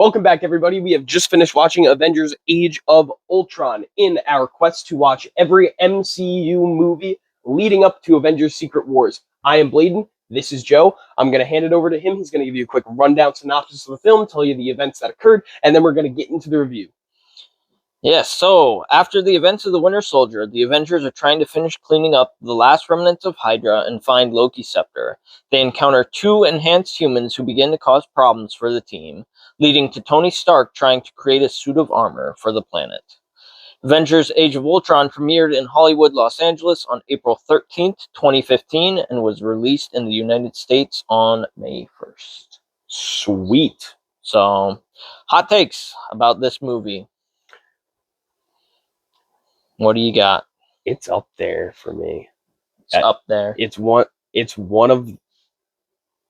Welcome back, everybody. We have just finished watching Avengers Age of Ultron in our quest to watch every MCU movie leading up to Avengers Secret Wars. I am Bladen. This is Joe. I'm going to hand it over to him. He's going to give you a quick rundown synopsis of the film, tell you the events that occurred, and then we're going to get into the review. Yes, so after the events of the Winter Soldier, the Avengers are trying to finish cleaning up the last remnants of Hydra and find Loki's scepter. They encounter two enhanced humans who begin to cause problems for the team, leading to Tony Stark trying to create a suit of armor for the planet. Avengers Age of Ultron premiered in Hollywood, Los Angeles on April 13th, 2015, and was released in the United States on May 1st. Sweet. So, hot takes about this movie. What do you got? It's up there for me. It's up there. It's one of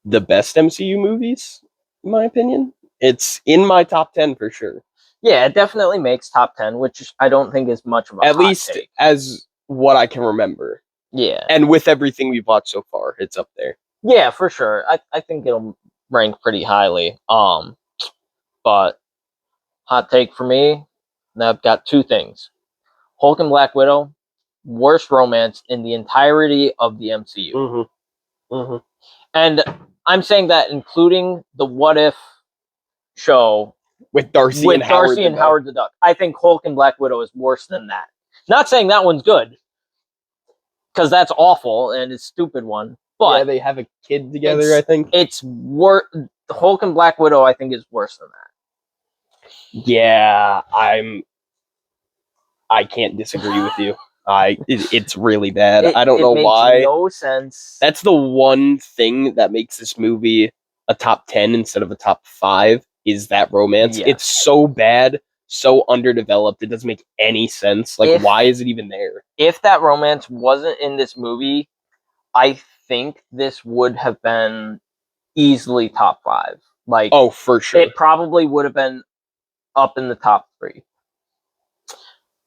the best MCU movies, in my opinion. It's in my top 10 for sure. Yeah, it definitely makes top 10, which I don't think is much of a At hot least take. as what I can remember. Yeah. And with everything we've watched so far, it's up there. Yeah, for sure. I think it'll rank pretty highly. But hot take for me, I've got two things. Hulk and Black Widow, worst romance in the entirety of the MCU. Mm-hmm. Mm-hmm. And I'm saying that including the What If show with Darcy and Howard the Duck. I think Hulk and Black Widow is worse than that. Not saying that one's good, because that's awful and it's a stupid one. But yeah, they have a kid together, I think. It's worse. Hulk and Black Widow, I think, is worse than that. Yeah, I can't disagree with you. It's really bad. I don't know why. Makes no sense. That's the one thing that makes this movie a top 10 instead of a top 5 is that romance. Yeah. It's so bad, so underdeveloped. It doesn't make any sense. Like, why is it even there? If that romance wasn't in this movie, I think this would have been easily top 5. Like, oh, for sure. It probably would have been up in the top 3.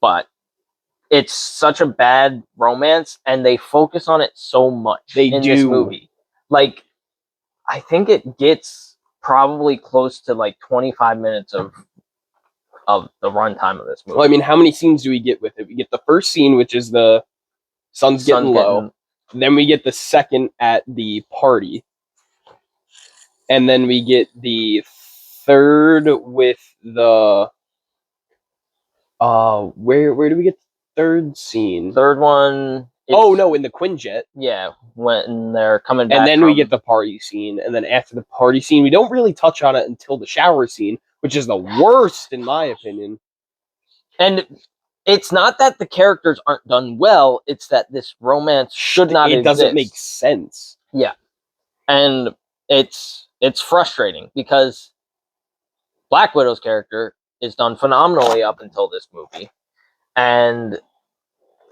But it's such a bad romance, and they focus on it so much in this movie. Like, I think it gets probably close to like 25 minutes of the runtime of this movie. Well, I mean, how many scenes do we get with it? We get the first scene, which is the sun's getting low. Then we get the second at the party. And then we get the third with the... where do we get the third scene? Third one... in the Quinjet. Yeah, when they're coming back. And then we get the party scene. And then after the party scene, we don't really touch on it until the shower scene, which is the worst, in my opinion. And it's not that the characters aren't done well, it's that this romance should not exist. It doesn't make sense. Yeah. And it's frustrating because Black Widow's character is done phenomenally up until this movie. And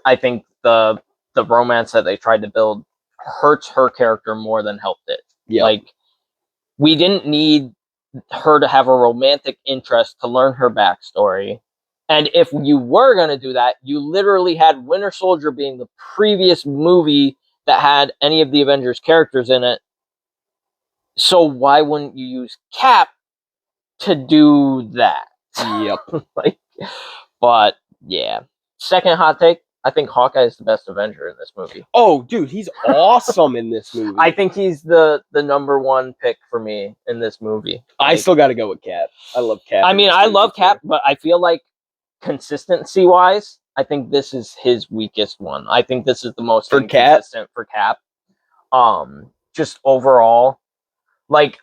I think the romance that they tried to build hurts her character more than helped it. Yeah. Like, we didn't need her to have a romantic interest to learn her backstory. And if you were going to do that, you literally had Winter Soldier being the previous movie that had any of the Avengers characters in it. So why wouldn't you use Cap to do that? Yep. But yeah. Second hot take, I think Hawkeye is the best Avenger in this movie. Oh, dude, he's awesome in this movie. I think he's the number one pick for me in this movie. I still got to go with Cap. I love Cap. I mean, I love Cap, but I feel like consistency-wise, I think this is his weakest one. I think this is the most inconsistent for Cap. Just overall, like,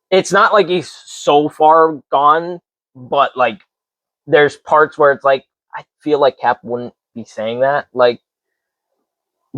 it's not like he's so far gone, but like, there's parts where it's like, I feel like Cap wouldn't be saying that. Like,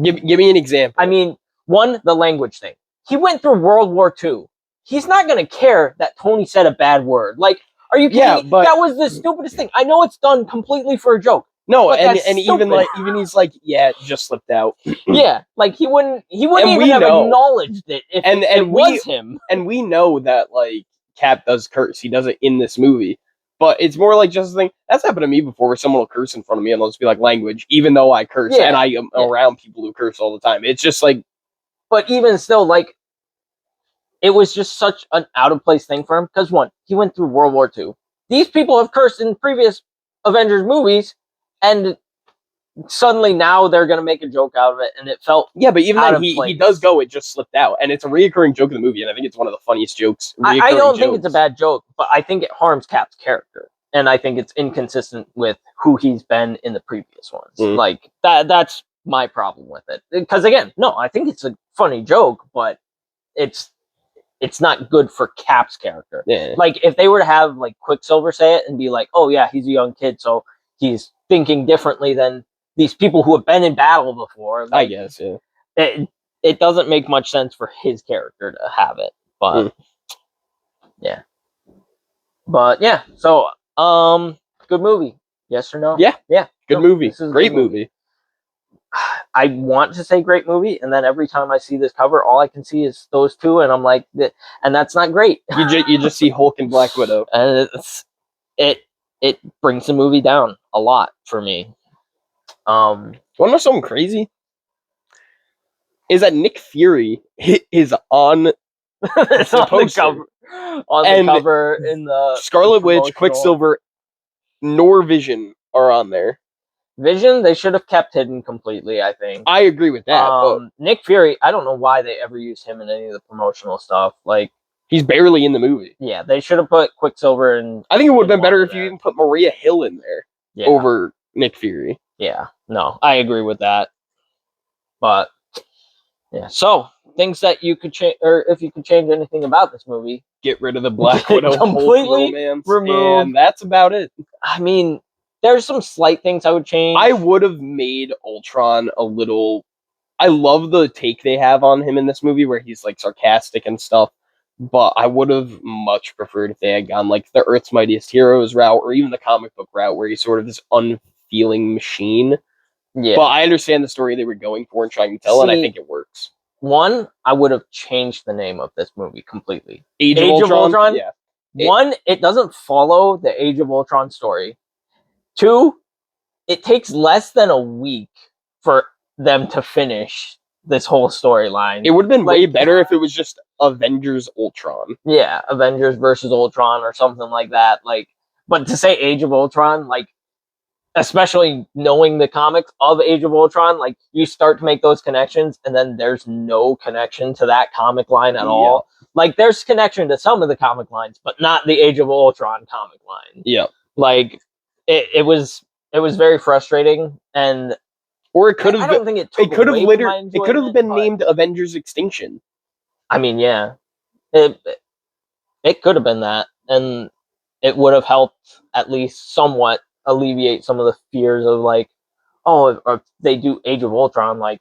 give me an example. I mean, one, the language thing. He went through World War II. He's not gonna care that Tony said a bad word. Like, are you kidding me? But that was the stupidest thing. I know it's done completely for a joke. No, and even he's like, yeah, it just slipped out. Yeah, like he wouldn't even have acknowledged it if it was him. And we know that like Cap does curse. He does it in this movie. But it's more like just a thing. That's happened to me before where someone will curse in front of me and they'll just be like language, even though I curse and I am around people who curse all the time. It's just like... But even still, like, it was just such an out of place thing for him because one, he went through World War II. These people have cursed in previous Avengers movies, and suddenly now they're going to make a joke out of it, and it felt but even out then, of he place. does go, it just slipped out. And it's a reoccurring joke in the movie, and I think it's one of the funniest jokes. I don't think it's a bad joke, but I think it harms Cap's character. And I think it's inconsistent with who he's been in the previous ones. Like, that's my problem with it. Because again, no, I think it's a funny joke, but it's not good for Cap's character. Yeah. Like, if they were to have, like, Quicksilver say it and be like, oh, yeah, he's a young kid, so he's thinking differently than these people who have been in battle before. Like, I guess, yeah. It doesn't make much sense for his character to have it. But, yeah. But, yeah, so, good movie. Yes or no? Yeah. Yeah. Good movie. Great movie. I want to say great movie, and then every time I see this cover, all I can see is those two, and I'm like, and that's not great. You just see Hulk and Black Widow, and it brings the movie down a lot for me. Want to know something crazy? Is that Nick Fury is on it's on the cover, in the Scarlet Witch, Quicksilver, nor Vision are on there. Vision, they should have kept hidden completely, I think. I agree with that. Nick Fury, I don't know why they ever used him in any of the promotional stuff. Like, he's barely in the movie. Yeah, they should have put Quicksilver in. I think it would have been better if you even put Maria Hill in there over Nick Fury. Yeah, no, I agree with that. But, yeah, so, things that you could change, or if you could change anything about this movie. Get rid of the Black Widow completely romance, remove, and that's about it. I mean, there's some slight things I would change. I would have made Ultron a little... I love the take they have on him in this movie where he's like sarcastic and stuff, but I would have much preferred if they had gone like the Earth's Mightiest Heroes route or even the comic book route where he's sort of this unfeeling machine. Yeah. But I understand the story they were going for and trying to tell, and I think it works. One, I would have changed the name of this movie completely. Age of Ultron? Yeah. One, it doesn't follow the Age of Ultron story. Two, it takes less than a week for them to finish this whole storyline. It would have been way better if it was just Avengers Ultron. Yeah, Avengers versus Ultron or something like that. Like, but to say Age of Ultron, like, especially knowing the comics of Age of Ultron, like, you start to make those connections, and then there's no connection to that comic line at all. Like, there's connection to some of the comic lines, but not the Age of Ultron comic line. Yeah. Like, it was very frustrating, and or it could have. I don't think it could have been named Avengers Extinction. I mean, yeah, it could have been that, and it would have helped at least somewhat alleviate some of the fears of like, oh, if they do Age of Ultron like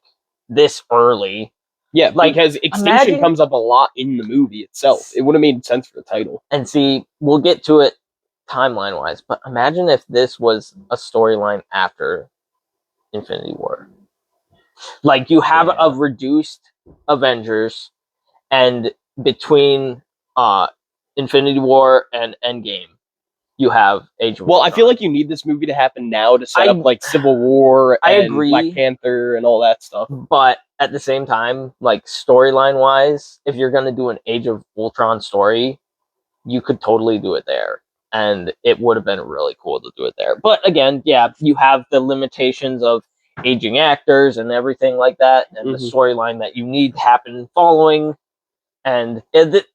this early. Yeah, like, because Extinction comes up a lot in the movie itself. It would have made sense for the title. And see, we'll get to it timeline wise, but imagine if this was a storyline after Infinity War. Like, you have a reduced Avengers, and between Infinity War and Endgame, you have Age of Ultron. I feel like you need this movie to happen now to set up like Civil War and Black Panther and all that stuff. But at the same time, like, storyline wise, if you're gonna do an Age of Ultron story, you could totally do it there. And it would have been really cool to do it there. But again, yeah, you have the limitations of aging actors and everything like that, and the storyline that you need to happen following. And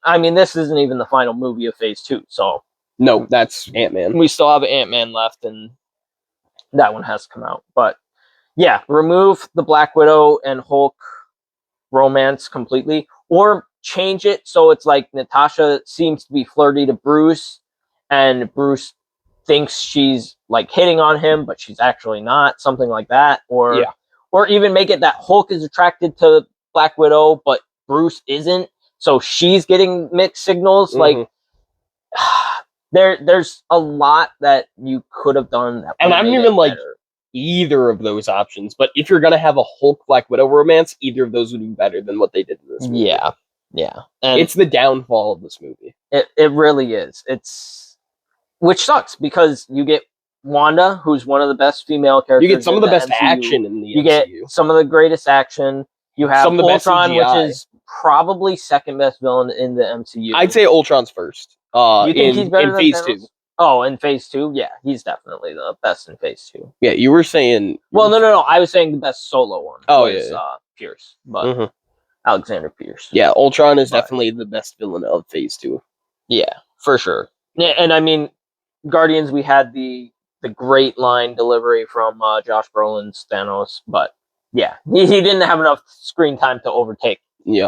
I mean, this isn't even the final movie of Phase 2, so... No, that's Ant-Man. We still have Ant-Man left, and that one has to come out. But yeah, remove the Black Widow and Hulk romance completely, or change it so it's like Natasha seems to be flirty to Bruce, and Bruce thinks she's like hitting on him, but she's actually not, something like that. Or even make it that Hulk is attracted to Black Widow, but Bruce isn't, so she's getting mixed signals. Like, there's a lot that you could have done. And I don't even like either of those options, but if you're gonna have a Hulk Black Widow romance, either of those would be better than what they did in this movie. Yeah. And it's the downfall of this movie. It really is. Which sucks, because you get Wanda, who's one of the best female characters. You get some of the best MCU. action in the MCU. You get some of the greatest action. You have Ultron, which is probably second best villain in the MCU. I'd say Ultron's first. You think he's better in than Phase Thanos? 2? Oh, in Phase 2, yeah, he's definitely the best in Phase 2. Yeah, you were saying. Well, no. I was saying the best solo one. Oh, was, yeah. Pierce, but Alexander Pierce. Yeah, Ultron is definitely the best villain of Phase 2. Yeah, for sure. Yeah, and I mean, Guardians, we had the great line delivery from Josh Brolin's Thanos, but yeah, he didn't have enough screen time to overtake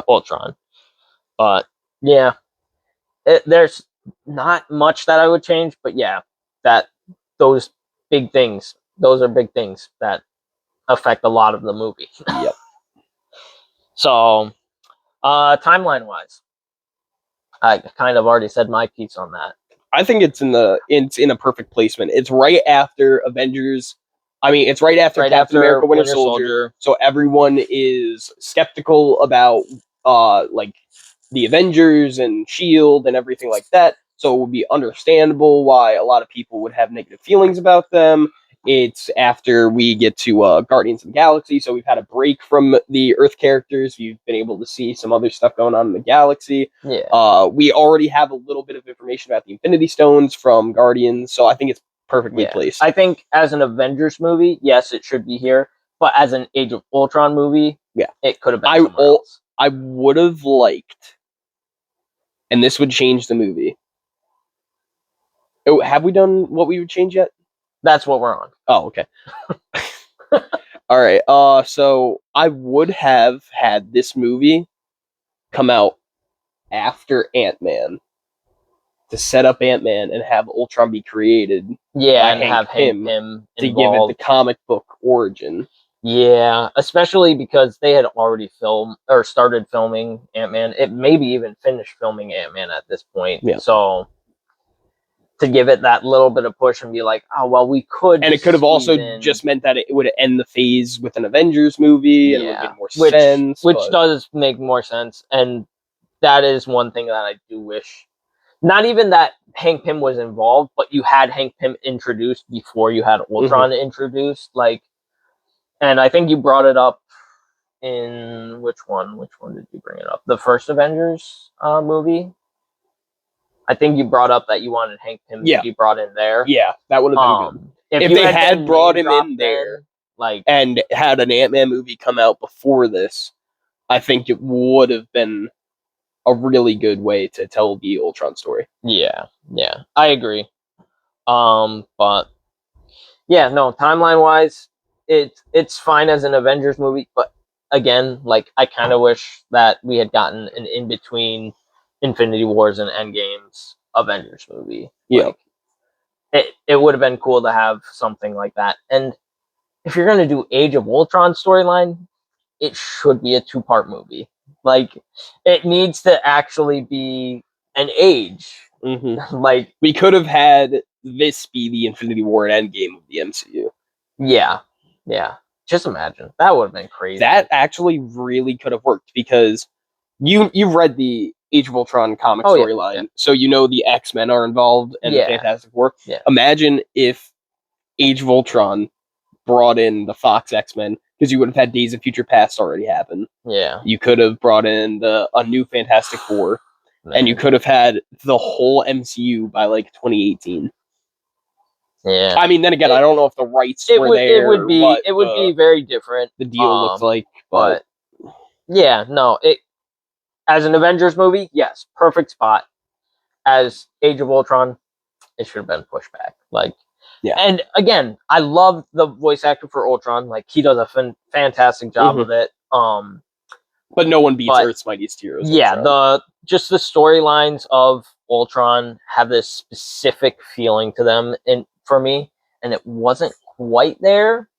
Ultron. But yeah, there's not much that I would change, but yeah, those big things, those are big things that affect a lot of the movie. Yep. So, timeline wise, I kind of already said my piece on that. I think it's in a perfect placement. It's right after Avengers. I mean, it's right after Captain America: Winter Soldier. So everyone is skeptical about like the Avengers and Shield and everything like that. So it would be understandable why a lot of people would have negative feelings about them. It's after we get to Guardians of the Galaxy, so we've had a break from the Earth characters. We've been able to see some other stuff going on in the galaxy. Yeah. We already have a little bit of information about the Infinity Stones from Guardians, so I think it's perfectly placed. I think as an Avengers movie, yes, it should be here. But as an Age of Ultron movie, it could have been somewhere else. I would have liked, and this would change the movie. Oh, have we done what we would change yet? That's what we're on. Oh, okay. All right. So I would have had this movie come out after Ant-Man to set up Ant-Man and have Ultron be created. Yeah, and have Hank Pym to give it the comic book origin. Yeah, especially because they had already started filming Ant-Man. It maybe even finished filming Ant-Man at this point. Yeah. So to give it that little bit of push and be like, oh, well, we could. And it could have also just meant that it would end the phase with an Avengers movie and it would make more sense. Which does make more sense. And that is one thing that I do wish. Not even that Hank Pym was involved, but you had Hank Pym introduced before you had Ultron introduced. And I think you brought it up in which one? Which one did you bring it up? The first Avengers movie. I think you brought up that you wanted Hank Pym to be brought in there. Yeah, that would have been good. If they had brought him in there, and had an Ant-Man movie come out before this, I think it would have been a really good way to tell the Ultron story. Yeah, I agree. But yeah, no, timeline wise, it's fine as an Avengers movie, but again, I kind of wish that we had gotten an in between Infinity Wars and Endgame's Avengers movie. Yeah, it would have been cool to have something like that. And if you're gonna do Age of Ultron storyline, it should be a 2-part movie. It needs to actually be an age. We could have had this be the Infinity War and Endgame of the MCU. Yeah. Just imagine. That would have been crazy. That actually really could have worked because you've read the Age of Ultron comic storyline, so you know the X-Men are involved and the Fantastic Four. Yeah. Imagine if Age of Ultron brought in the Fox X-Men, because you would have had Days of Future Past already happen. Yeah. You could have brought in a new Fantastic Four, and you could have had the whole MCU by 2018. Yeah. I mean, then again, I don't know if the rights were there. It would be very different. The deal looks like, but yeah, no. As an Avengers movie, yes, perfect spot. As Age of Ultron, it should have been pushed back. And again, I love the voice actor for Ultron. He does a fantastic job with it. But no one beats Earth's Mightiest Heroes. Yeah, the storylines of Ultron have this specific feeling to them, and for me, and it wasn't quite there.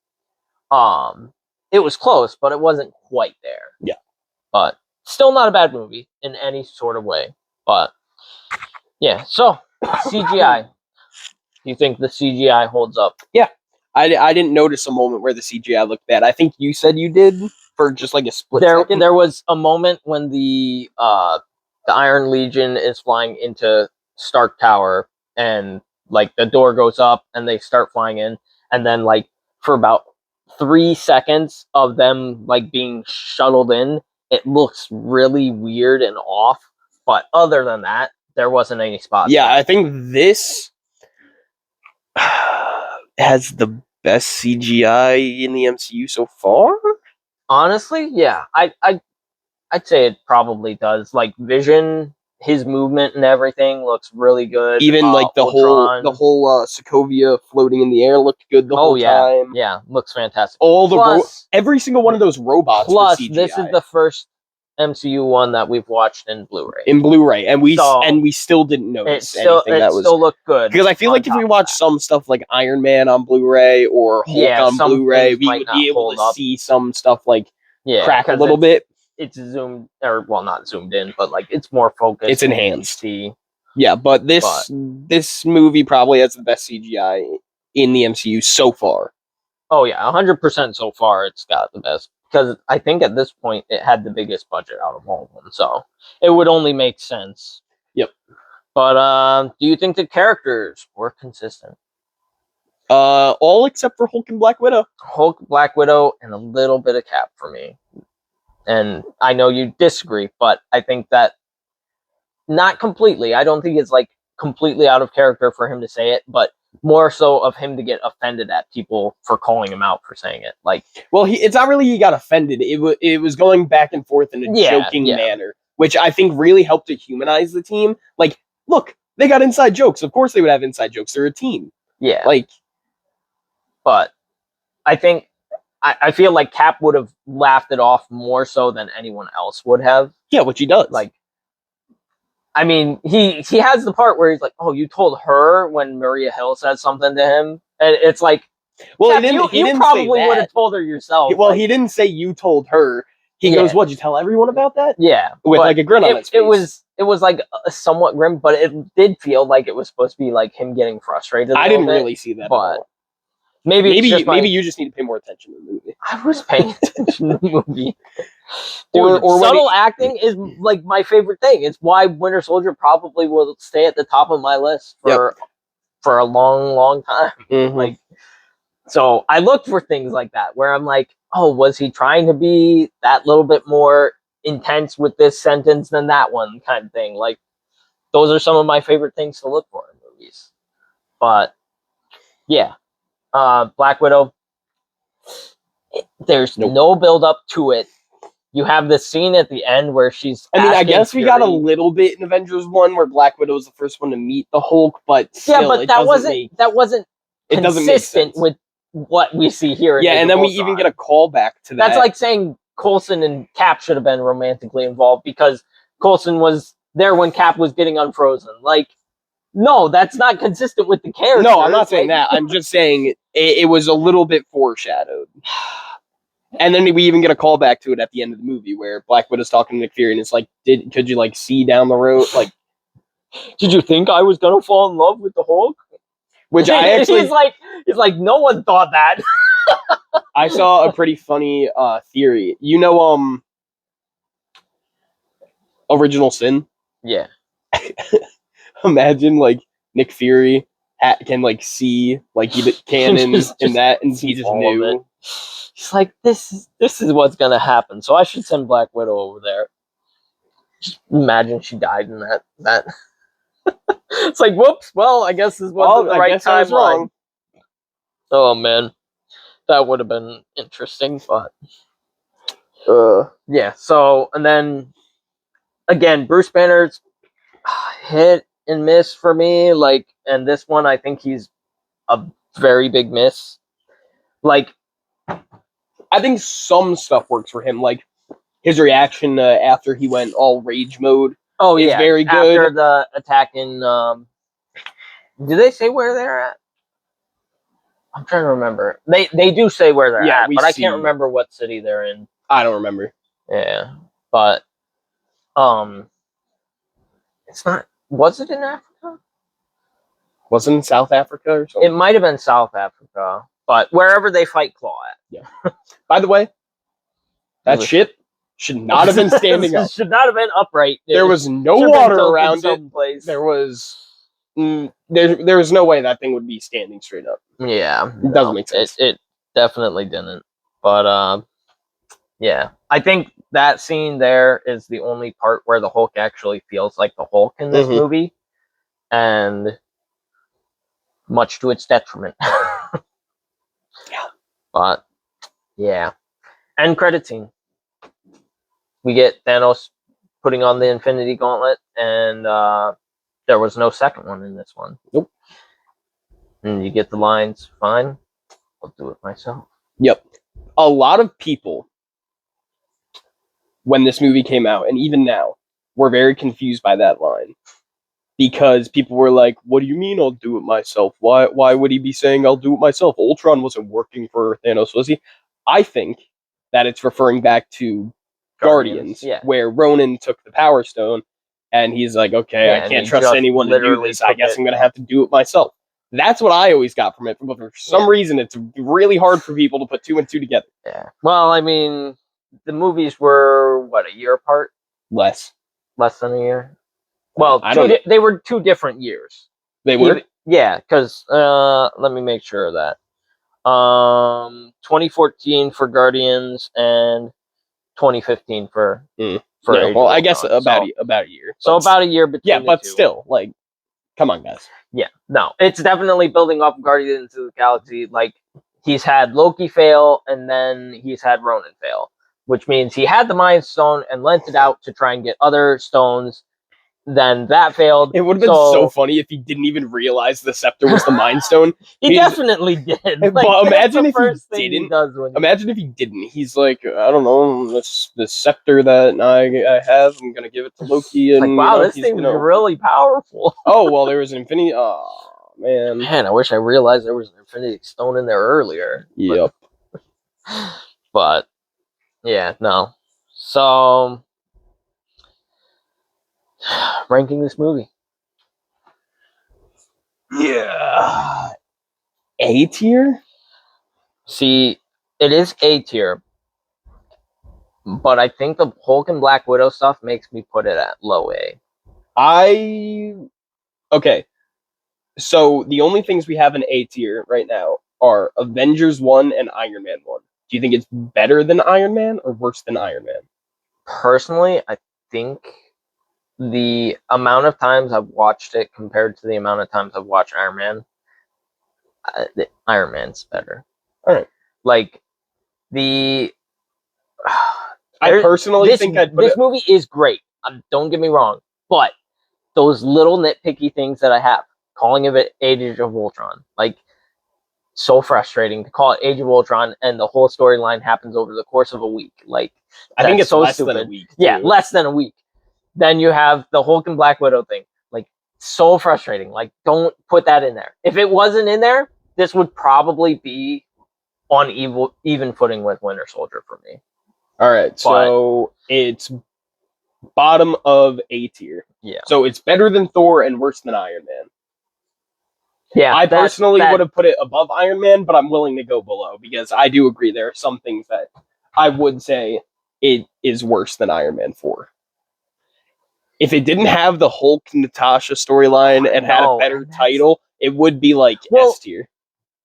It was close, but it wasn't quite there. Yeah, but still not a bad movie in any sort of way. But yeah, so CGI. Do you think the CGI holds up? Yeah, I didn't notice a moment where the CGI looked bad. I think you said you did for just a split second. There was a moment when the Iron Legion is flying into Stark Tower, and the door goes up, and they start flying in, and then for about 3 seconds of them being shuttled in, it looks really weird and off. But other than that, there wasn't any spots. Yeah, I think this has the best CGI in the MCU so far. Honestly, yeah, I'd say it probably does. Like Vision, his movement and everything looks really good. Even like the Ultron, whole Sokovia floating in the air looked good the whole yeah, time. yeah, looks fantastic. All the every single one of those robots. Plus, CGI. this is the first MCU one that we've watched in Blu-ray. And we still didn't notice anything that was still looked good. Because I feel like if we watch some stuff like Iron Man on Blu-ray or Hulk on Blu-ray, we would be able to see some stuff like crack a little bit. It's zoomed, or well, not zoomed in, but like it's more focused. It's enhanced. Yeah, but this movie probably has the best CGI in the MCU so far. Oh yeah, 100% so far. It's got the best because I think at this point it had the biggest budget out of all of them, so it would only make sense. Yep. But do you think the characters were consistent? All except for Hulk and Black Widow. Hulk, Black Widow, and a little bit of Cap for me. And I know you disagree, but I think that not completely. I don't think it's like completely out of character for him to say it, but more so of him to get offended at people for calling him out for saying it. Like, well, it's not really he got offended. It was going back and forth in a joking manner, which I think really helped to humanize the team. Like, look, they got inside jokes. Of course, they would have inside jokes. They're a team. Yeah. Like, but I think I feel like Cap would have laughed it off more so than anyone else would have. Yeah, which he does. Like, I mean, he has the part where he's like, "Oh, you told her," when Maria Hill says something to him, and it's like, well, Cap, he didn't probably would have told her yourself. Well, he didn't say you told her. He goes, "What'd you tell everyone about that?" Yeah, with like a grin on his face. It was like somewhat grim, but it did feel like it was supposed to be like him getting frustrated. I didn't really see that, but maybe you just need to pay more attention to the movie. I was paying attention to the movie. Dude, or subtle acting is like my favorite thing. It's why Winter Soldier probably will stay at the top of my list for a long, long time. Mm-hmm. Like, so I look for things like that where I'm like, oh, was he trying to be that little bit more intense with this sentence than that one, kind of thing. Like, those are some of my favorite things to look for in movies. But yeah, Black Widow. There's no build up to it. You have this scene at the end where she's. I mean, I guess we got a little bit in Avengers 1 where Black Widow was the first one to meet the Hulk, but still, but that wasn't consistent with what we see here. And then we even get a callback to that. That's like saying Coulson and Cap should have been romantically involved because Coulson was there when Cap was getting unfrozen. Like, no, that's not consistent with the character. No, I'm not saying that. I'm just saying it was a little bit foreshadowed. And then we even get a callback to it at the end of the movie where Black Widow's talking to Nick Fury and it's like, could you like see down the road? Like, did you think I was gonna fall in love with the Hulk? Which I actually he's like no one thought that. I saw a pretty funny theory. You know, Original Sin? Yeah. Imagine like Nick Fury can like see like cannons and that, and he just knew. He's like, this is what's gonna happen, so I should send Black Widow over there. Just imagine she died in that. It's like, whoops. Well, I guess this wasn't the right timeline. Oh man, that would have been interesting, but yeah. So and then again, Bruce Banner's hit and miss for me. Like, and this one, I think he's a very big miss. Like, I think some stuff works for him, like his reaction after he went all rage mode. Oh yeah, very good. After the attack in, do they say where they're at? I'm trying to remember. They do say where they're at, but I can't remember what city they're in. I don't remember. Yeah, but it's not. Was it in Africa? Wasn't it in South Africa or something? It might have been South Africa, but wherever they fight Claw at. Yeah. By the way, that ship should not have been standing up. Should not have been upright. There was no water around it. There was no way that thing would be standing straight up. Yeah, it doesn't make sense. It definitely didn't. But Yeah. I think that scene there is the only part where the Hulk actually feels like the Hulk in this movie, and much to its detriment. Yeah. But yeah. End credit scene. We get Thanos putting on the Infinity Gauntlet, and there was no second one in this one. Nope. And you get the lines, fine, I'll do it myself. Yep. A lot of people, when this movie came out, and even now, were very confused by that line. Because people were like, what do you mean I'll do it myself? Why would he be saying I'll do it myself? Ultron wasn't working for Thanos, was he? I think that it's referring back to Guardians, yeah. where Ronan took the Power Stone, and he's like, okay, Yeah, I can't trust anyone to do this. I guess I'm going to have to do it myself. That's what I always got from it, but for some reason, it's really hard for people to put two and two together. Yeah. Well, I mean, the movies were, what, a year apart? Less than a year? Well, they were 2 different years. They were? Yeah, because, let me make sure of that. 2014 for Guardians and 2015 for Age of I Ultron. guess about a year. So about a year between yeah, but the two. Still, like, come on, guys. Yeah, no, it's definitely building up Guardians of the Galaxy. Like, he's had Loki fail, and then he's had Ronan fail, which means he had the Mind Stone and lent it out to try and get other stones. Then that failed. It would have been so funny if he didn't even realize the scepter was the Mind Stone. He definitely did. But Like, imagine if he didn't. Imagine if he didn't. He's like, I don't know, this scepter that I have, I'm gonna give it to Loki, and like, wow, this thing's really powerful. Oh well, there was an Infinity. Oh man, I wish I realized there was an Infinity Stone in there earlier. Yep. But yeah, no. So, ranking this movie. Yeah. A tier? See, it is A tier. But I think the Hulk and Black Widow stuff makes me put it at low A. Okay. So the only things we have in A tier right now are Avengers 1 and Iron Man 1. Do you think it's better than Iron Man or worse than Iron Man? Personally, I think the amount of times I've watched it compared to the amount of times I've watched Iron Man, Iron Man's better. All right. Like, the... I personally think this movie is great. Don't get me wrong. But those little nitpicky things that I have, calling it Age of Ultron, like, so frustrating to call it Age of Ultron and the whole storyline happens over the course of a week. Like, I think it's so less stupid. than a week. Too. Yeah, less than a week. Then you have the Hulk and Black Widow thing. Like, so frustrating. Like, don't put that in there. If it wasn't in there, this would probably be on even footing with Winter Soldier for me. All right, so it's bottom of A tier. Yeah. So it's better than Thor and worse than Iron Man. Yeah. I personally would have put it above Iron Man, but I'm willing to go below because I do agree there are some things that I would say it is worse than Iron Man 4. If it didn't have the Hulk Natasha storyline and had a better title, it would be like S tier.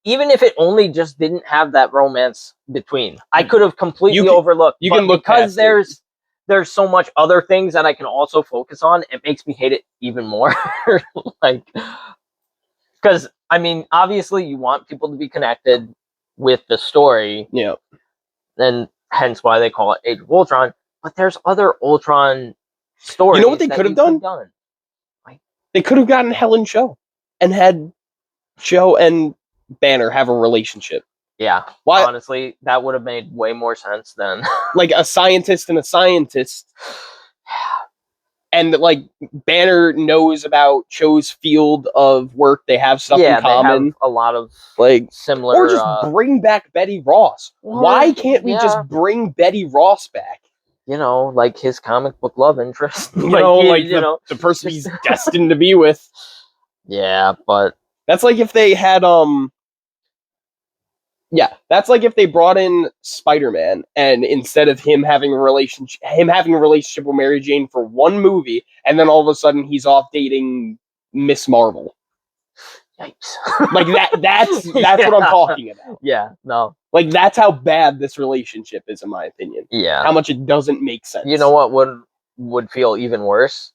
Even if it only just didn't have that romance between, I could have completely overlooked. You can look because there's so much other things that I can also focus on. It makes me hate it even more. Like, because I mean, obviously, you want people to be connected with the story. Yeah, and hence why they call it Age of Ultron. But there's other Ultron stories. You know what they could have done? Like, they could have gotten Helen Cho and had Cho and Banner have a relationship. Yeah. Why? Honestly, that would have made way more sense than like a scientist and a scientist. And like Banner knows about Cho's field of work. They have stuff in common. They have a lot of like similar. Or just bring back Betty Ross. Why can't we just bring Betty Ross back? You know, like his comic book love interest. The person he's destined to be with. Yeah, but that's like if they had that's like if they brought in Spider-Man and instead of him having a relationship with Mary Jane for one movie, and then all of a sudden he's off dating Miss Marvel. Yikes. Like that's what I'm talking about. Yeah, no. Like, that's how bad this relationship is, in my opinion. Yeah. How much it doesn't make sense. You know what would feel even worse?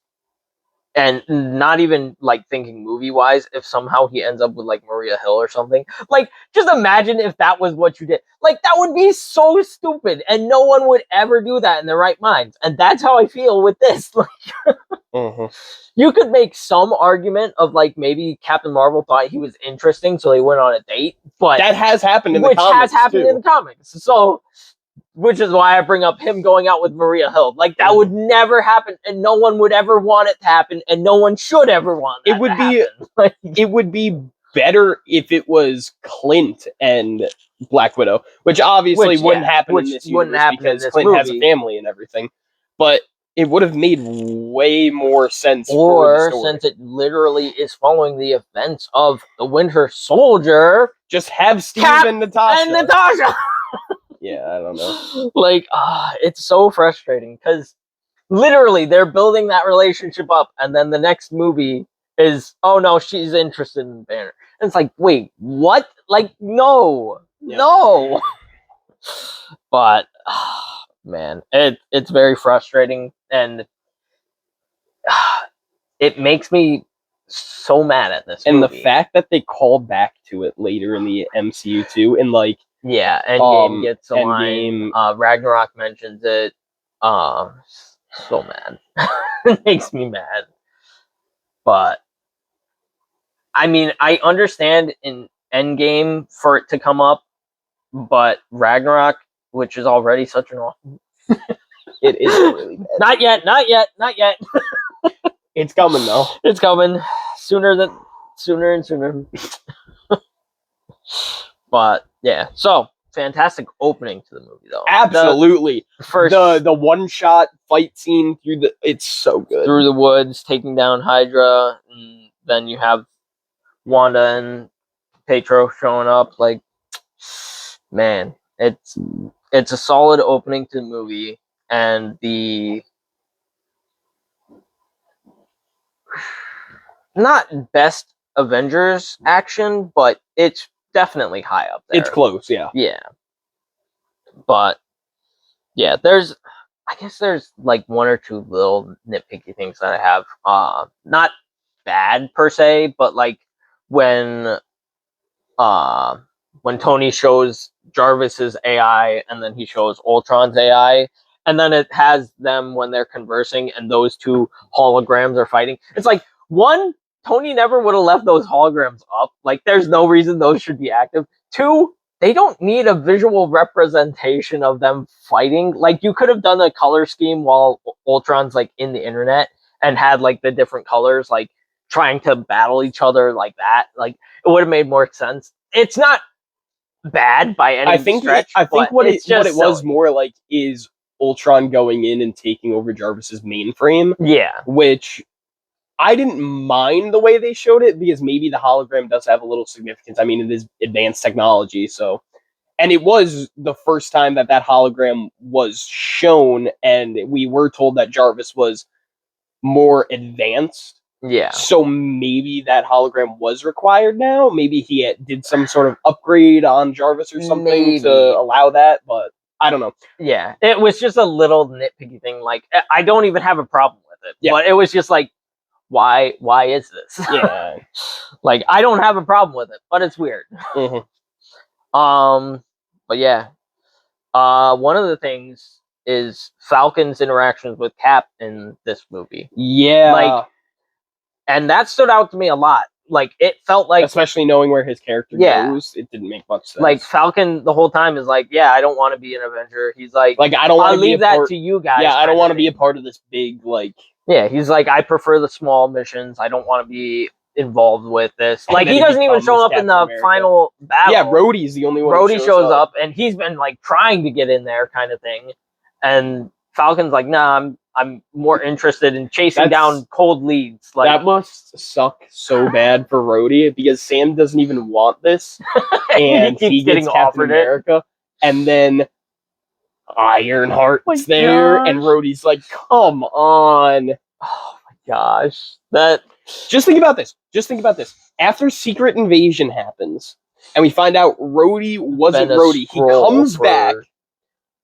And not even like thinking movie wise, if somehow he ends up with like Maria Hill or something. Like, just imagine if that was what you did. Like, that would be so stupid, and no one would ever do that in their right minds. And that's how I feel with this. Like, you could make some argument of like maybe Captain Marvel thought he was interesting, so they went on a date. But that has happened in the which comics, has happened too. in the comics. So, which is why I bring up him going out with Maria Hill. Like, that would never happen, and no one would ever want it to happen, and no one should ever want that to happen. Like, it would be better if it was Clint and Black Widow, which obviously wouldn't happen in this universe because Clint has a family and everything. But it would have made way more sense for the story. Since it literally is following the events of the Winter Soldier, just have Steve Cap and Natasha. And Natasha! Yeah, I don't know. Like, it's so frustrating because literally they're building that relationship up, and then the next movie is, oh no, she's interested in Banner. And it's like, wait, what? Like, no. Yeah. No. But, man, it's very frustrating, and it makes me so mad at this movie. And the fact that they call back to it later in the MCU too, and like, yeah, Endgame gets a line. Ragnarok mentions it. So mad. It makes me mad. But I mean, I understand in Endgame for it to come up, but Ragnarok, which is already such an awful. It is really bad. Not yet. It's coming though. It's coming sooner and sooner. But yeah, so fantastic opening to the movie though. Absolutely. The one shot fight scene it's so good. Through the woods, taking down Hydra, and then you have Wanda and Pietro showing up. Like, man, it's a solid opening to the movie, and the not best Avengers action, but it's definitely high up there. It's close, yeah. Yeah. But yeah, I guess there's like one or two little nitpicky things that I have. Not bad per se, but like when Tony shows Jarvis's AI and then he shows Ultron's AI, and then it has them when they're conversing and those two holograms are fighting. It's like, one, Tony never would have left those holograms up. Like, there's no reason those should be active. Two, they don't need a visual representation of them fighting. Like, you could have done a color scheme while Ultron's like in the internet and had like the different colors, like trying to battle each other like that. Like, it would have made more sense. It's not bad by any stretch. I think what it was more like is Ultron going in and taking over Jarvis's mainframe. Yeah. Which I didn't mind the way they showed it, because maybe the hologram does have a little significance. I mean, it is advanced technology, so. And it was the first time that hologram was shown, and we were told that Jarvis was more advanced. Yeah. So maybe that hologram was required now. Maybe he did some sort of upgrade on Jarvis or something to allow that, but I don't know. Yeah, it was just a little nitpicky thing. Like, I don't even have a problem with it, but it was just like, why is this? Yeah. Like, I don't have a problem with it, but it's weird. Mm-hmm. But yeah. One of the things is Falcon's interactions with Cap in this movie. Yeah. Like, and that stood out to me a lot. Like, it felt like, especially knowing where his character goes, it didn't make much sense. Like, Falcon the whole time is like, yeah, I don't want to be an Avenger. He's like I don't want to leave that to you guys. Yeah, I don't want to be a part of this big, like. Yeah, he's like, I prefer the small missions. I don't want to be involved with this. Like, he doesn't even show up in the final battle. Yeah, Rhodey's the only one. Rhodey shows up, and he's been like trying to get in there, kind of thing. And Falcon's like, nah, I'm more interested in chasing down cold leads. Like, that must suck so bad for Rhodey, because Sam doesn't even want this, and he gets Captain America, and then Ironheart's there, and Rhodey's like, come on. Oh my gosh. Just think about this. After Secret Invasion happens, and we find out Rhodey wasn't Been a Rhodey. He Skrull comes for back.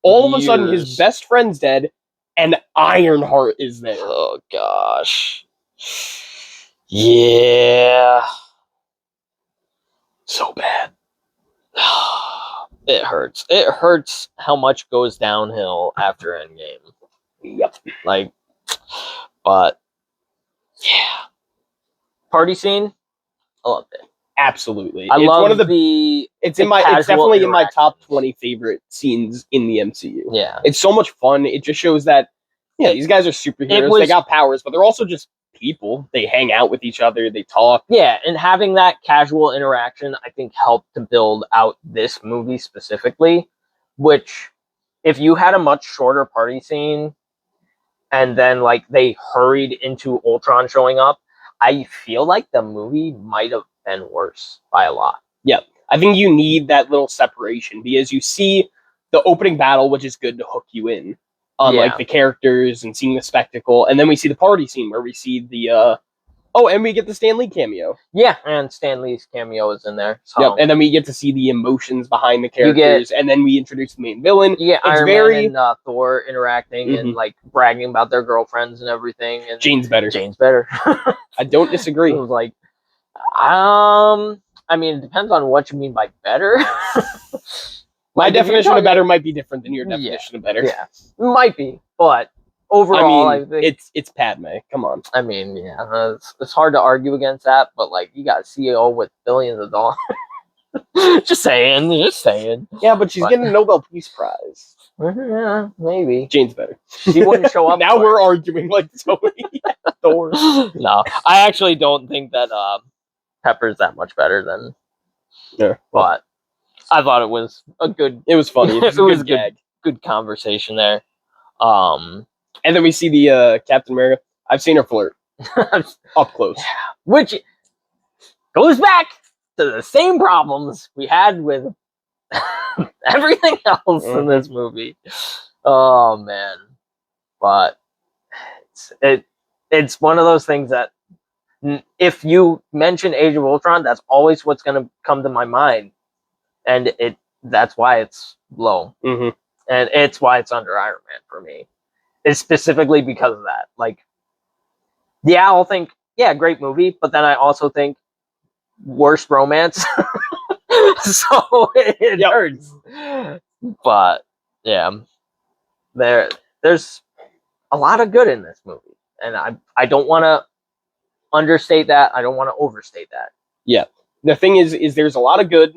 All of a sudden, his years. best friend's dead, and Ironheart is there. Oh gosh. Yeah. So bad. It hurts. It hurts how much goes downhill after Endgame. Yep. Like, but yeah. Party scene, I loved it. Absolutely. I It's love one of the. the. It's the in my. It's casual definitely in my top interactions. 20 favorite scenes in the MCU. Yeah. It's so much fun. It just shows that, yeah, these guys are superheroes. They got powers, but they're also just people. They hang out with each other. They talk. Yeah, and having that casual interaction, I think, helped to build out this movie specifically. Which, if you had a much shorter party scene, and then like they hurried into Ultron showing up, I feel like the movie might have been worse by a lot. Yeah, I think you need that little separation because you see the opening battle, which is good to hook you in on like the characters and seeing the spectacle, and then we see the party scene where we see the and we get the Stan Lee cameo. Yeah, and Stan Lee's cameo is in there. So. Yep, and then we get to see the emotions behind the characters, and then we introduce the main villain. You get Iron Man and Thor interacting and like bragging about their girlfriends and everything. And Jane's better. Jane's better. I don't disagree. It was like, I mean, it depends on what you mean by better. My definition of better might be different than your definition of better. Yeah, might be, but overall, I think it's Padme. Come on. I mean, yeah, it's hard to argue against that, but like you got a CEO with billions of dollars. just saying. Yeah, but she's getting a Nobel Peace Prize. Yeah, maybe. Jane's better. She wouldn't show up. Now we're arguing like so many Thor. No, I actually don't think that Pepper's that much better than. Yeah, but I thought it was a good. It was funny. It was a good conversation there. And then we see the Captain America. I've seen her flirt up close, which goes back to the same problems we had with everything else in this movie. Oh man, but it's one of those things that if you mention Age of Ultron, that's always what's going to come to my mind, and that's why it's low, and it's why it's under Iron Man for me. It's specifically because of that. Like, yeah, I'll think, yeah, great movie, but then I also think worst romance. So it hurts. But yeah, there's a lot of good in this movie, and I don't want to understate that. I don't want to overstate that. Yeah, the thing is there's a lot of good.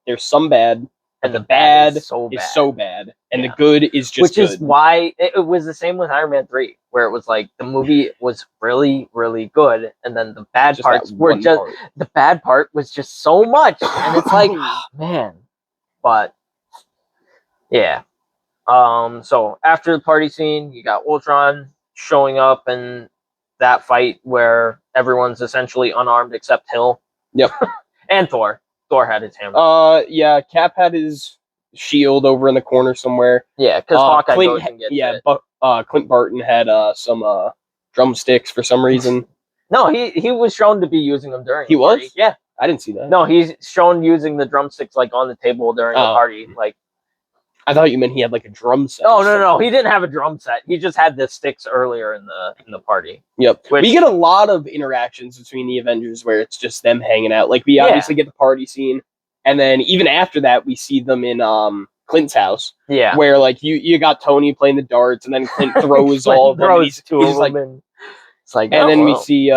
There's some bad. And the bad is so bad. And the good is just good. Which is why it was the same with Iron Man 3, where it was like the movie was really, really good, and then the bad parts were just the bad part was just so much. And it's like, man. But yeah. So after the party scene, you got Ultron showing up in that fight where everyone's essentially unarmed except Hill. Yep. And Thor. Thor had his hammer. Yeah, Cap had his shield over in the corner somewhere. Yeah, because Hawkeye goes and gets it. But Clint Barton had some drumsticks for some reason. No, he was shown to be using them during the party. He was? Yeah. I didn't see that. No, he's shown using the drumsticks like on the table during the party. Like, I thought you meant he had like a drum set. Oh no, he didn't have a drum set. He just had the sticks earlier in the party. Yep. We get a lot of interactions between the Avengers where it's just them hanging out. Like we obviously get the party scene, and then even after that we see them in Clint's house. Yeah. Where like you got Tony playing the darts, and then Clint throws all of them. He's like, it's like, and then we see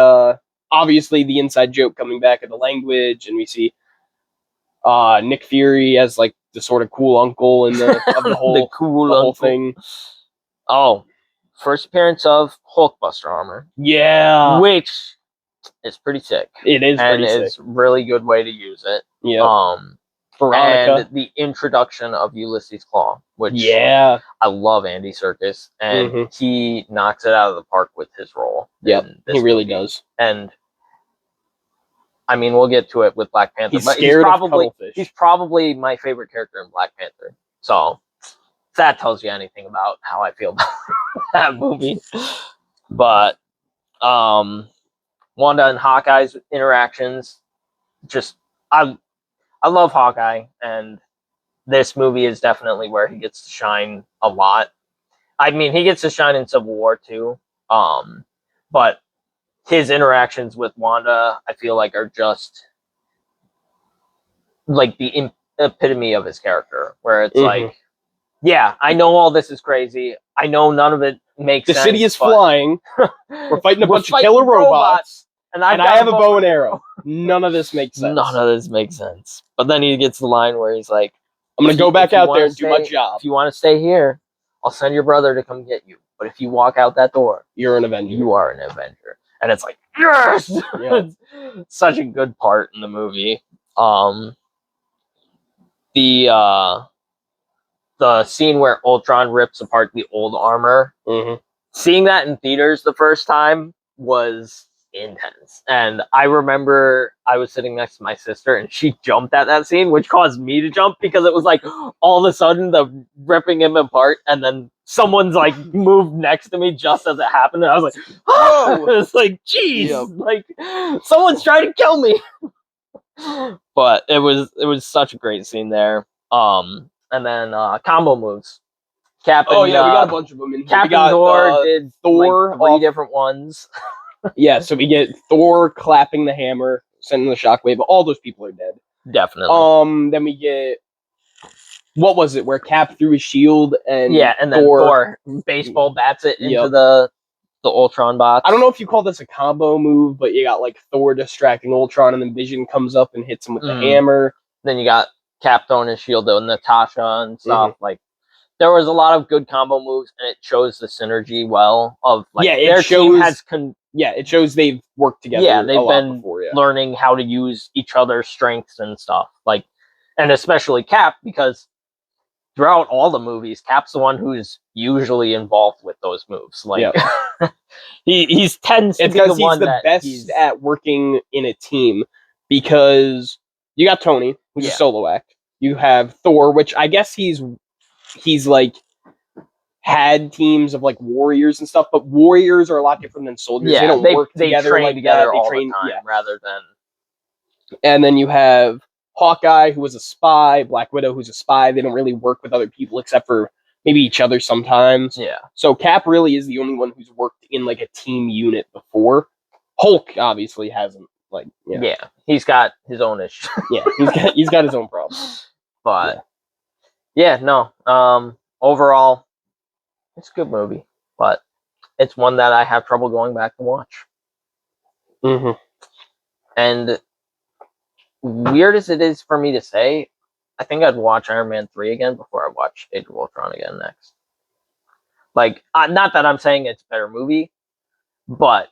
obviously the inside joke coming back of the language, and we see Nick Fury as like the sort of cool uncle in the whole whole thing. Oh, first appearance of Hulkbuster armor. Yeah, which is pretty sick. It is, and pretty sick. It's a really good way to use it. Yeah. Veronica. And the introduction of Ulysses Claw, which I love Andy Serkis, and he knocks it out of the park with his role. Yep, he really does. And I mean, we'll get to it with Black Panther. He's probably my favorite character in Black Panther. So if that tells you anything about how I feel about that movie. But Wanda and Hawkeye's interactions, just I I love Hawkeye, and this movie is definitely where he gets to shine a lot. I mean, he gets to shine in Civil War too, but his interactions with Wanda, I feel like, are just like the epitome of his character, where it's like, yeah, I know all this is crazy. I know none of it makes The sense. city is flying. We're fighting a bunch of killer robots. And I have a bow and arrow. None of this makes sense. None of this makes sense. But then he gets the line where he's like, I'm going to go back out there and do my job. If you want to stay here, I'll send your brother to come get you. But if you walk out that door, you're an Avenger. You are an Avenger. And it's like, yes! Yeah. Such a good part in the movie. The scene where Ultron rips apart the old armor, seeing that in theaters the first time was intense. And I remember I was sitting next to my sister and she jumped at that scene, which caused me to jump because it was like all of a sudden the ripping him apart and then someone's like moved next to me just as it happened and I was like, oh! It's like, geez, like someone's trying to kill me. But it was such a great scene there. And then combo moves. Captain, we got a bunch of them in here. Captain Thor did Thor like 3 different ones. Yeah, so we get Thor clapping the hammer, sending the shockwave. All those people are dead. Definitely. Then we get, what was it, where Cap threw his shield and then Thor baseball bats it into the Ultron box. I don't know if you call this a combo move, but you got like Thor distracting Ultron, and then Vision comes up and hits him with the hammer. Then you got Cap throwing his shield to Natasha and stuff. Like, there was a lot of good combo moves, and it shows the synergy well of like their team has. It shows they've worked together. Yeah, they've been learning how to use each other's strengths and stuff. Like, and especially Cap, because throughout all the movies, Cap's the one who's usually involved with those moves. Like, he tends to be the one that he's best at working in a team, because you got Tony, who's a solo act. You have Thor, which I guess he's like had teams of like warriors and stuff, but warriors are a lot different than soldiers. They don't work together. Train like together that. all the time rather than. And then you have Hawkeye, who was a spy, Black Widow, who's a spy. They don't really work with other people except for maybe each other sometimes. Yeah. So Cap really is the only one who's worked in like a team unit before. Hulk obviously hasn't. Like, he's got his own issue. he's got his own problems. But overall, it's a good movie, but it's one that I have trouble going back to watch. And weird as it is for me to say, I think I'd watch Iron Man 3 again before I watch Age of Ultron again next. Like, not that I'm saying it's a better movie, but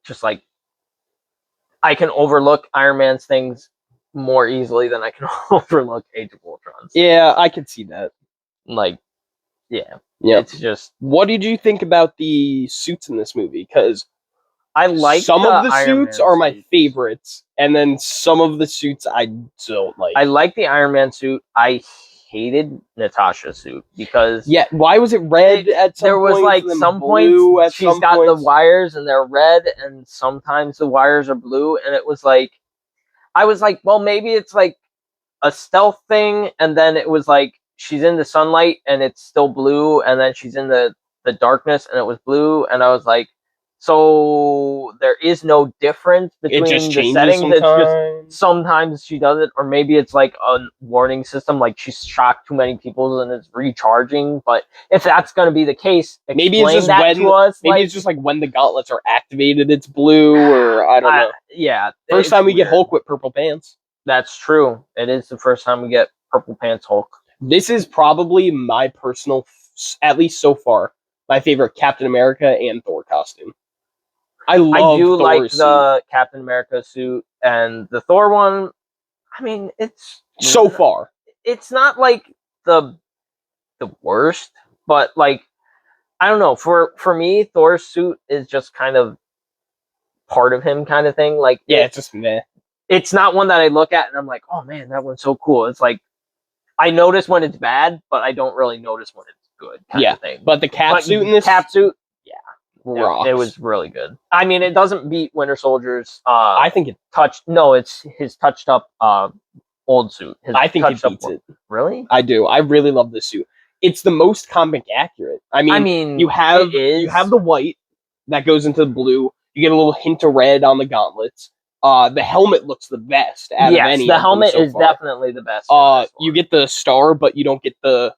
just like, I can overlook Iron Man's things more easily than I can overlook Age of Ultron's. Yeah, I could see that. Like, it's just... What did you think about the suits in this movie? Because I like some of the Iron suits Man are my favorites, and then some of the suits I don't like. I like the Iron Man suit. I hated Natasha's suit because why was it red at some there was points, like and then some blue points at she's some got points? the wires and they're red, and sometimes the wires are blue, and it was like, I was like, well, maybe it's like a stealth thing, and then it was like she's in the sunlight and it's still blue, and then she's in the darkness and it was blue, and I was like, so there is no difference between the settings. Sometimes. It's just sometimes she does it, or maybe it's like a warning system, like she's shocked too many people and it's recharging. But if that's going to be the case, maybe it's just it's just like when the gauntlets are activated, it's blue, or I don't know. First time we get Hulk with purple pants. That's true. It is the first time we get purple pants Hulk. This is probably my personal, at least so far, my favorite Captain America and Thor costume. I do like the Captain America suit, and the Thor one, I mean, it's... So far. It's not, like, the worst, but, like, I don't know. For me, Thor's suit is just kind of part of him kind of thing. Like, it's just meh. It's not one that I look at and I'm like, oh, man, that one's so cool. It's like, I notice when it's bad, but I don't really notice when it's good kind of thing. But the suit in this... Cap suit, rocks. It was really good. I mean, it doesn't beat Winter Soldier's. I think it touched. No, it's his touched up old suit. His I think it touched up beats one. it. Really? I do. I really love this suit. It's the most comic accurate. I mean, you have the white that goes into the blue. You get a little hint of red on the gauntlets. The helmet looks the best out of any. The of helmet them so is far. definitely the best. In this You one. get the star, but you don't get the.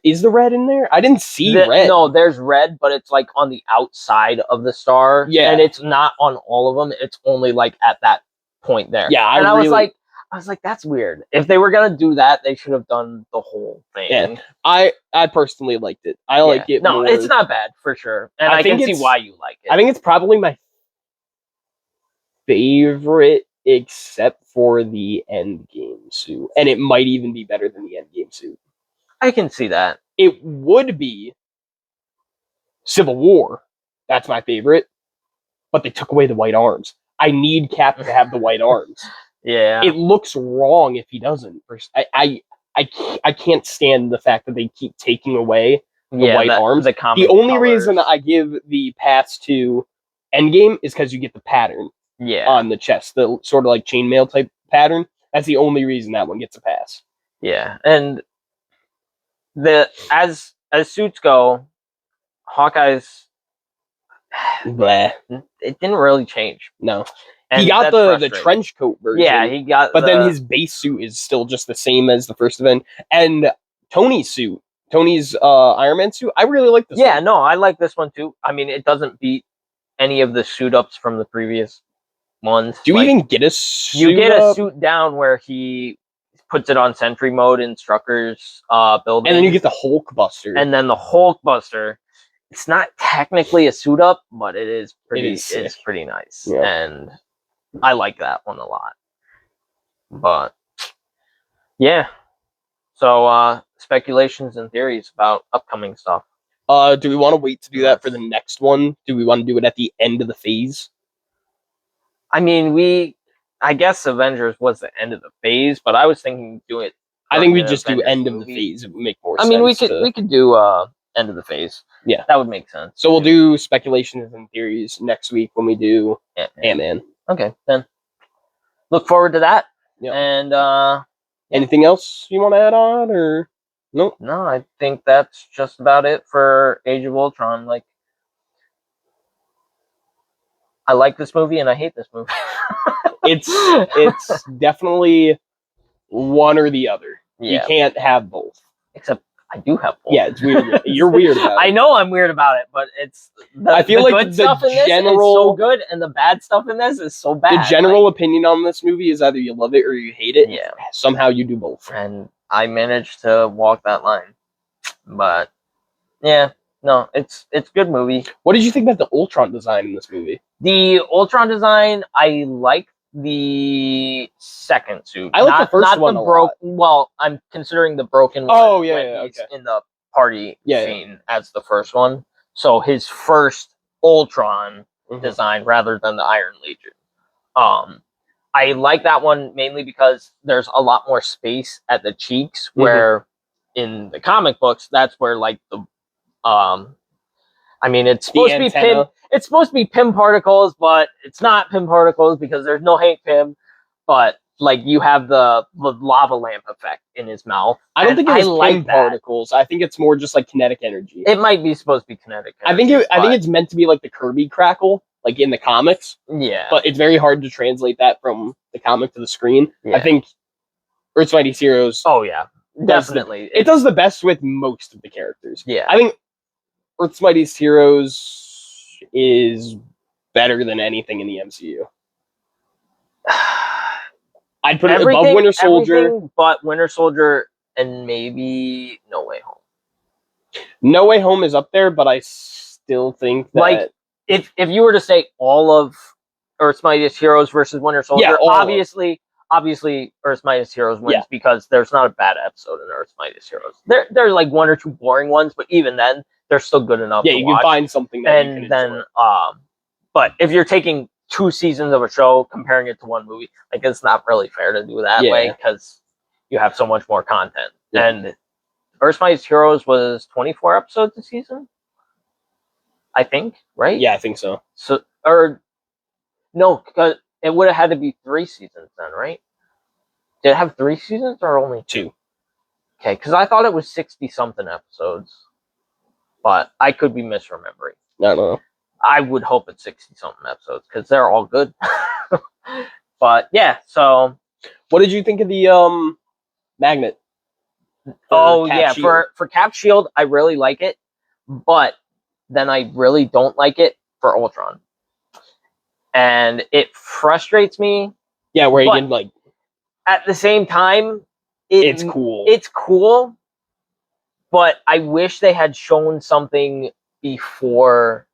Is the red in there? I didn't see red. No, there's red, but it's like on the outside of the star. Yeah. And it's not on all of them. It's only like at that point there. Yeah, I was like, that's weird. If they were gonna do that, they should have done the whole thing. Yeah. I personally liked it. I like it. No, more. it's not bad for sure, and I can see why you like it. I think it's probably my favorite, except for the Endgame suit, and it might even be better than the Endgame suit. I can see that. It would be Civil War. That's my favorite, but they took away the white arms. I need Cap to have the white arms. Yeah, it looks wrong if he doesn't. I can't stand the fact that they keep taking away the white arms. The only reason I give the pass to Endgame is because you get the pattern on the chest, the sort of like chainmail type pattern. That's the only reason that one gets a pass. Yeah, and as suits go, Hawkeye's Bleh. It didn't really change. No. And he got the trench coat version. Yeah, he got. But then his base suit is still just the same as the first event. And Tony's suit, Tony's Iron Man suit, I really like this one. Yeah, no, I like this one too. I mean, it doesn't beat any of the suit ups from the previous ones. Do you even get a suit? You get a suit down where he puts it on sentry mode in Strucker's building. And then you get the Hulk Buster. And then the Hulk Buster. It's not technically a suit up, but it is pretty. It's pretty nice, and I like that one a lot. But yeah, so speculations and theories about upcoming stuff. Do we want to wait to do that for the next one? Do we want to do it at the end of the phase? I mean, I guess Avengers was the end of the phase, but I was thinking do it. I think we just do end of the phase. It would make more sense. I mean, we could do end of the phase. Yeah, that would make sense. So we'll do speculations and theories next week when we do Ant-Man. Okay, then look forward to that. Yeah. And anything else you want to add on, or nope? No, I think that's just about it for Age of Ultron. Like, I like this movie and I hate this movie. it's definitely one or the other. Yeah. You can't have both. Except I do have both. Yeah, it's weird. You're weird about it. I know I'm weird about it, but it's I feel like good stuff in this is so good, and the bad stuff in this is so bad. The general opinion on this movie is either you love it or you hate it. Yeah. Somehow you do both. And I managed to walk that line. But yeah, no, it's a good movie. What did you think about the Ultron design in this movie? The Ultron design, I like the second suit. I like the first one a lot. Well, I'm considering the broken one. Oh, yeah, okay. In the party scene as the first one. So his first Ultron design rather than the Iron Legion. I like that one mainly because there's a lot more space at the cheeks, where in the comic books, that's where like the I mean, it's supposed to be Pym. It's supposed to be Pym particles, but it's not Pym particles because there's no Hank Pym. But like you have the lava lamp effect in his mouth. I don't think it's Pym particles. I think it's more just like kinetic energy. It might be supposed to be kinetic energy. I think it's meant to be like the Kirby crackle, like in the comics. Yeah. But it's very hard to translate that from the comic to the screen. Yeah. I think Earth's Mightiest Heroes. Oh yeah, definitely. It does the best with most of the characters. Yeah. I think Earth's Mightiest Heroes is better than anything in the MCU. I'd put it above Winter Soldier. But Winter Soldier and maybe No Way Home. No Way Home is up there, but I still think that... Like, if you were to say all of Earth's Mightiest Heroes versus Winter Soldier, obviously Earth's Mightiest Heroes wins because there's not a bad episode in Earth's Mightiest Heroes. There's like one or two boring ones, but even then, they're still good enough to watch. You can find something that you can enjoy. But if you're taking 2 seasons of a show, comparing it to one movie, like it's not really fair to do that way because you have so much more content. Yeah. And Earth's Mightiest Heroes was 24 episodes a season, I think, right? Yeah, I think so. No, because it would have had to be 3 seasons then, right? Did it have 3 seasons or only 2. Okay, because I thought it was 60-something episodes. But I could be misremembering. I don't know. I would hope it's 60-something episodes, because they're all good. But, yeah, so... What did you think of the magnet? For Cap Shield, I really like it. But then I really don't like it for Ultron. And it frustrates me. Yeah, where you can, like... At the same time... It's cool. It's cool, but I wish they had shown something before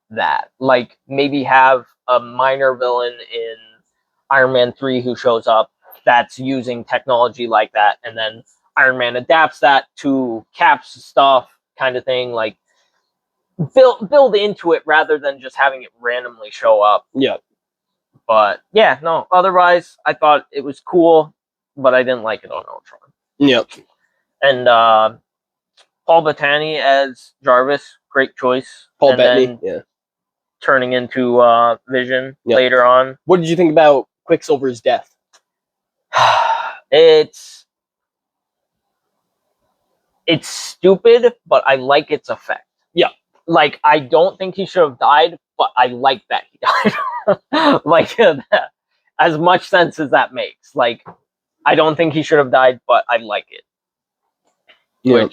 that. Like, maybe have a minor villain in Iron Man 3 who shows up that's using technology like that, and then Iron Man adapts that to Cap's stuff, kind of thing. Like, build into it rather than just having it randomly show up. Yeah. But, yeah, no, otherwise, I thought it was cool, but I didn't like it on Ultron. Yep. And Paul Bettany as Jarvis, great choice. Paul Bettany, yeah. Turning into Vision later on. What did you think about Quicksilver's death? It's stupid, but I like its effect. Yeah. Like, I don't think he should have died, but I like that he died. Like, as much sense as that makes. Like, I don't think he should have died, but I like it. Yeah.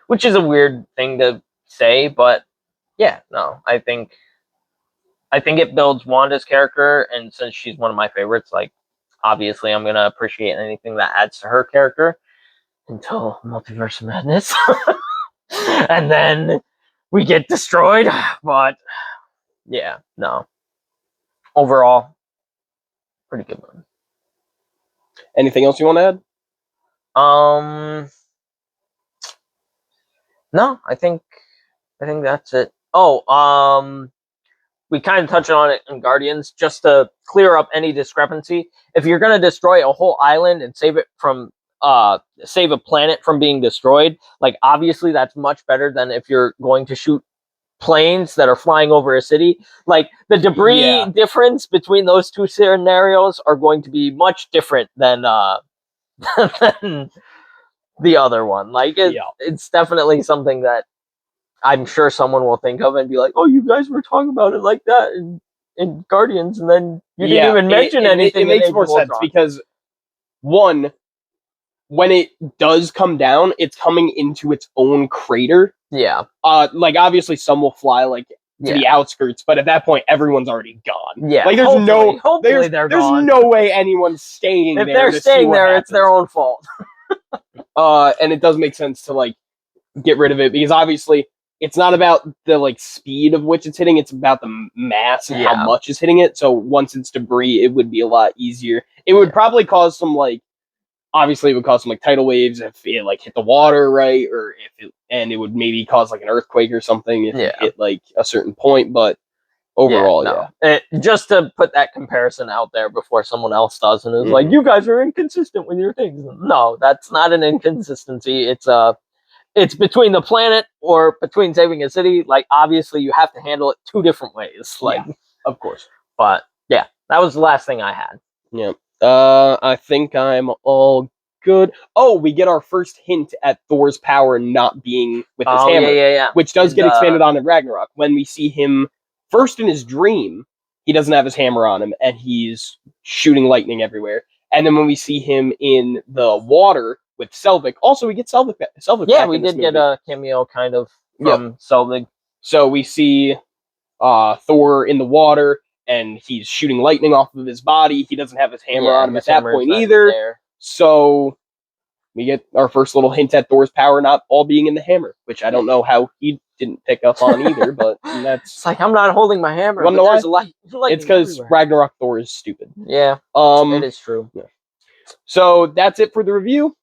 Which is a weird thing to say, but yeah, no, I think it builds Wanda's character, and since she's one of my favorites, like, obviously I'm gonna appreciate anything that adds to her character until Multiverse of Madness. And then we get destroyed, but yeah, no. Overall, pretty good one. Anything else you want to add? No, I think that's it. We kind of touched on it in Guardians, just to clear up any discrepancy. If you're going to destroy a whole island and save a planet from being destroyed, like, obviously that's much better than if you're going to shoot planes that are flying over a city. Like, the debris difference between those two scenarios are going to be much different than than the other one. Like, it's definitely something that I'm sure someone will think of and be like, "Oh, you guys were talking about it like that in Guardians, and then you didn't even mention anything." It makes more sense because, one, when it does come down, it's coming into its own crater. Yeah. Like, obviously some will fly, like, to the outskirts, but at that point everyone's already gone. Yeah. Like, hopefully they're there's gone. no way anyone's staying there. If they're staying there, it's their own fault. And it does make sense to, like, get rid of it, because obviously it's not about the, like, speed of which it's hitting, it's about the mass and how much is hitting it. So once it's debris, it would be a lot easier. It would probably cause some, like, obviously it would cause some, like, tidal waves if it, like, hit the water, right? Or and it would maybe cause, like, an earthquake or something if it hit, like, a certain point, but overall, just to put that comparison out there before someone else does and is like, "You guys are inconsistent with your things." No, that's not an inconsistency. It's between the planet or between saving a city. Like, obviously you have to handle it two different ways. Like, of course. But yeah, that was the last thing I had. Yeah. I think I'm all good. Oh, we get our first hint at Thor's power not being with his hammer. Which does get expanded on in Ragnarok. When we see him first in his dream, he doesn't have his hammer on him, and he's shooting lightning everywhere. And then when we see him in the water with Selvig, also we get Selvig back. Yeah, we did get a cameo kind of from Selvig. So we see Thor in the water, and he's shooting lightning off of his body. He doesn't have his hammer on him at that point either. So we get our first little hint at Thor's power not all being in the hammer, which I don't know how he didn't pick up on either, but that's... It's like, I'm not holding my hammer, but there's a light. It's because Ragnarok Thor is stupid. Yeah, it is true. Yeah. So that's it for the review.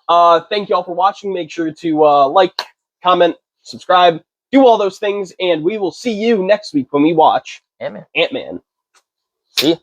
Thank you all for watching. Make sure to like, comment, subscribe, do all those things, and we will see you next week when we watch Ant-Man. Ant-Man. See ya.